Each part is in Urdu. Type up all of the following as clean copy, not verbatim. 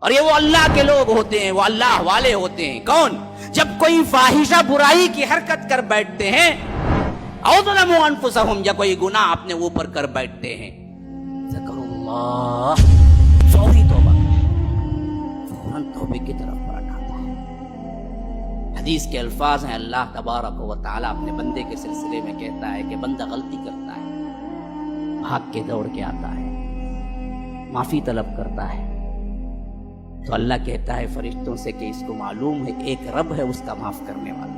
اور یہ وہ اللہ کے لوگ ہوتے ہیں, وہ اللہ والے ہوتے ہیں. کون؟ جب کوئی فاحشہ برائی کی حرکت کر بیٹھتے ہیں, او ظلموا انفسہم, یا کوئی گناہ اپنے اوپر کر بیٹھتے ہیں, ذکر اللہ, فوری توبہ, فوراً توبے کی طرف پلٹ آتا ہے. حدیث کے الفاظ ہیں, اللہ تبارک و تعالیٰ اپنے بندے کے سلسلے میں کہتا ہے کہ بندہ غلطی کرتا ہے, بھاگ کے دوڑ کے آتا ہے, معافی طلب کرتا ہے, تو اللہ کہتا ہے فرشتوں سے کہ اس کو معلوم ہے ایک رب ہے اس کا معاف کرنے والا,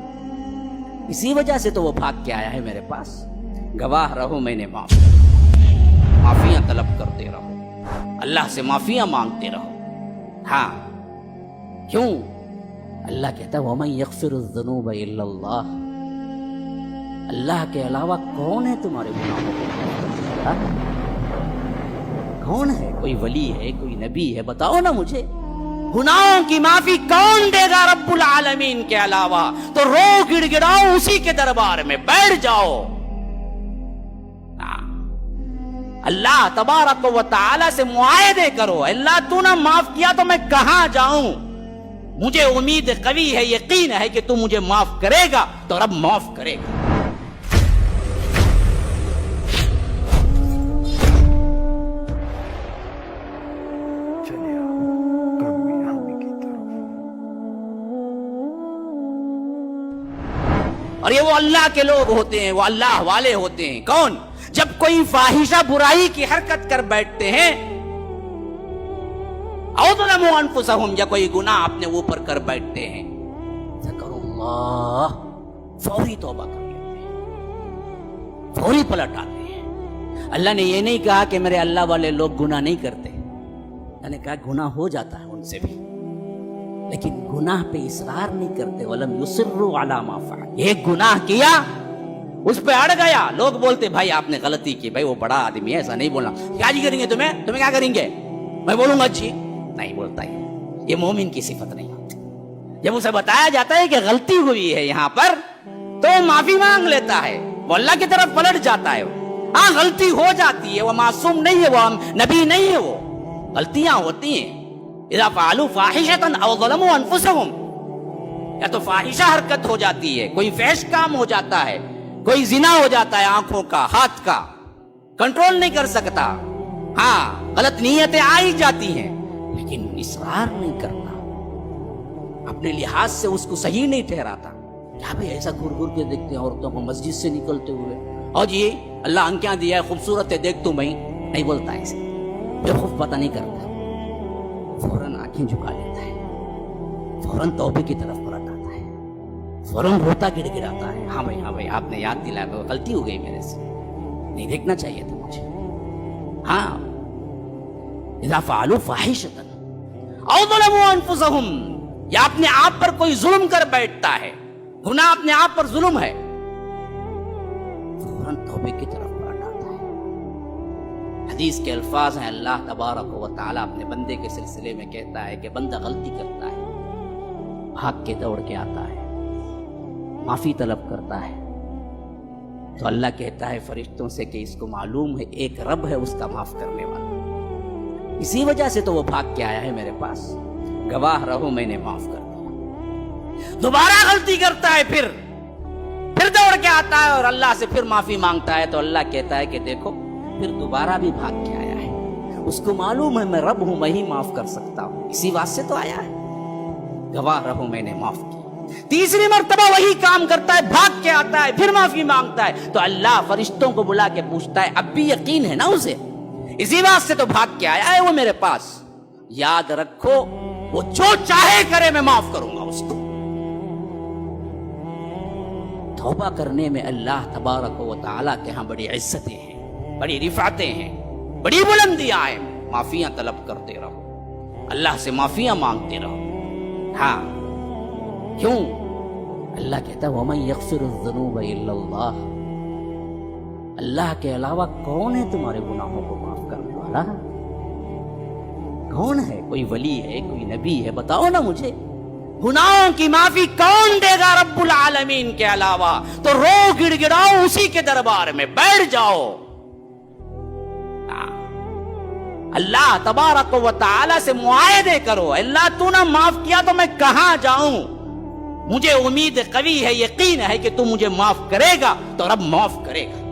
اسی وجہ سے تو وہ بھاگ کے آیا ہے میرے پاس. گواہ رہو میں نے معاف کر, معافیاں طلب کرتے رہو, اللہ سے معافیاں مانگتے رہو. ہاں, کیوں؟ اللہ کہتا ہے وَمَن يَغْفِرُ الذُّنُوبَ إِلَّا اللَّهُ, اللہ کے علاوہ کون ہے تمہارے گناہوں کو معاف کرنے والا؟ کون ہے؟ کوئی ولی ہے, کوئی نبی ہے؟ بتاؤ نا مجھے. گناہوں کی معافی کون دے گا رب العالمین کے علاوہ؟ تو رو گڑ گڑاؤ اسی کے دربار میں, بیٹھ جاؤ. اللہ تبارک و تعالی سے معاہدے کرو, اللہ تو نہ معاف کیا تو میں کہاں جاؤں؟ مجھے امید قوی ہے, یقین ہے کہ تو مجھے معاف کرے گا تو رب معاف کرے گا. اور یہ وہ اللہ کے لوگ ہوتے ہیں, وہ اللہ والے ہوتے ہیں. کون؟ جب کوئی فاحشہ برائی کی حرکت کر بیٹھتے ہیں, او ظلموا انفسہم, یا کوئی گناہ اپنے اوپر کر بیٹھتے ہیں, ذکر اللہ, فوری توبہ کر لیتے ہیں, فوری پلٹ آتے ہیں. اللہ نے یہ نہیں کہا کہ میرے اللہ والے لوگ گناہ نہیں کرتے, اللہ نے کہا گناہ ہو جاتا ہے ان سے بھی, لیکن گناہ پہ اصرار نہیں کرتے. وَلَمْ يُصِرُّوا عَلَى مَا فَعَلُوا, ایک گناہ کیا, اس پہ اڑ گیا, لوگ بولتے بھائی آپ نے غلطی کی, بھائی وہ بڑا آدمی ہے, ایسا نہیں بولنا. کیا جی کریں گے تمہیں کیا کریں گے؟ میں بولوں گا اچھی نہیں بولتا, یہ مومن کی صفت نہیں ہوتی. جب اسے بتایا جاتا ہے کہ غلطی ہوئی ہے یہاں پر, تو وہ معافی مانگ لیتا ہے, وہ اللہ کی طرف پلٹ جاتا ہے. ہاں غلطی ہو جاتی ہے, وہ معصوم نہیں ہے, وہ نبی نہیں ہے, وہ غلطیاں ہوتی ہیں. اذا فعلوا فاحشة او ظلموا انفسهم, یا تو فاحشہ حرکت ہو جاتی ہے, کوئی فحش کام ہو جاتا ہے, کوئی زنا ہو جاتا ہے, آنکھوں کا, ہاتھ کا, کنٹرول نہیں کر سکتا. ہاں غلط نیتیں آ ہی جاتی ہیں, لیکن اصرار نہیں کرتا, اپنے لحاظ سے اس کو صحیح نہیں ٹھہراتا. کیا بھئی ایسا گھر گھر کے دیکھتے ہیں عورتوں کو مسجد سے نکلتے ہوئے, اور جی اللہ آنکھیں دیا ہے, خوبصورت ہے, دیکھ تو میں نہیں بولتا ایسے, بے خوف پتہ نہیں کرتا, فوراً آنکھیں جھکا لیتا ہے, فوراً توبے کی طرف پلٹ آتا ہے, فوراً روتا گڑ گڑاتا ہے. ہاں بھائی آپ نے یاد دلایا, غلطی ہو گئی میرے سے, نہیں دیکھنا چاہیے تھا مجھے. ہاں اذا فعلوا فاحشة او ظلموا انفسهم, یا اپنے آپ پر کوئی ظلم کر بیٹھتا ہے, گناہ اپنے آپ پر ظلم ہے, فوراً توبے کی طرف پلٹ آتا ہے. حدیث کے الفاظ ہیں, اللہ تبارک و تعالیٰ اپنے بندے کے سلسلے میں کہتا ہے کہ بندہ غلطی کرتا ہے, بھاگ کے دوڑ کے آتا ہے, معافی طلب کرتا ہے, تو اللہ کہتا ہے فرشتوں سے کہ اس کو معلوم ہے ایک رب ہے اس کا معاف کرنے والا, اسی وجہ سے تو وہ بھاگ کے آیا ہے میرے پاس. گواہ رہو میں نے معاف کر دیا. دوبارہ غلطی کرتا ہے, پھر دوڑ کے آتا ہے اور اللہ سے پھر معافی مانگتا ہے, تو اللہ کہتا ہے کہ دیکھو پھر دوبارہ بھی بھاگ کے آیا ہے, اس کو معلوم ہے میں رب ہوں, میں ہی معاف کر سکتا ہوں, اسی واسطے تو آیا ہے. گواہ رہو میں نے معاف کیا. تیسری مرتبہ وہی کام کرتا ہے, بھاگ کے آتا ہے, پھر معافی مانگتا ہے, تو اللہ فرشتوں کو بلا کے پوچھتا ہے اب بھی یقین ہے نا اسے, اسی واسطے تو بھاگ کے آیا ہے وہ میرے پاس. یاد رکھو وہ جو چاہے کرے میں معاف کروں گا اس کو. توبہ کرنے میں اللہ تبارک و تعالیٰ کے ہاں بڑی عزتیں ہیں, بڑی رفعتیں ہیں, بڑی بلندیاں ہیں. معافیاں طلب کرتے رہو, اللہ سے معافیاں مانگتے رہو. ہاں کیوں؟ اللہ کہتا ہے وَمَن يَغْفِرُ الذُّنُوبَ إِلَّا اللَّهُ, اللہ کے علاوہ کون ہے تمہارے گناہوں کو معاف کرنے والا؟ کون ہے؟ کوئی ولی ہے, کوئی نبی ہے؟ بتاؤ نا مجھے. گناہوں کی معافی کون دے گا رب العالمین کے علاوہ؟ تو رو گڑ گڑاؤ اسی کے دربار میں, بیٹھ جاؤ. اللہ تبارک و تعالی سے معاہدے کرو، اللہ تو نہ معاف کیا تو میں کہاں جاؤں، مجھے امید قوی ہے، یقین ہے کہ تو مجھے معاف کرے گا تو رب معاف کرے گا۔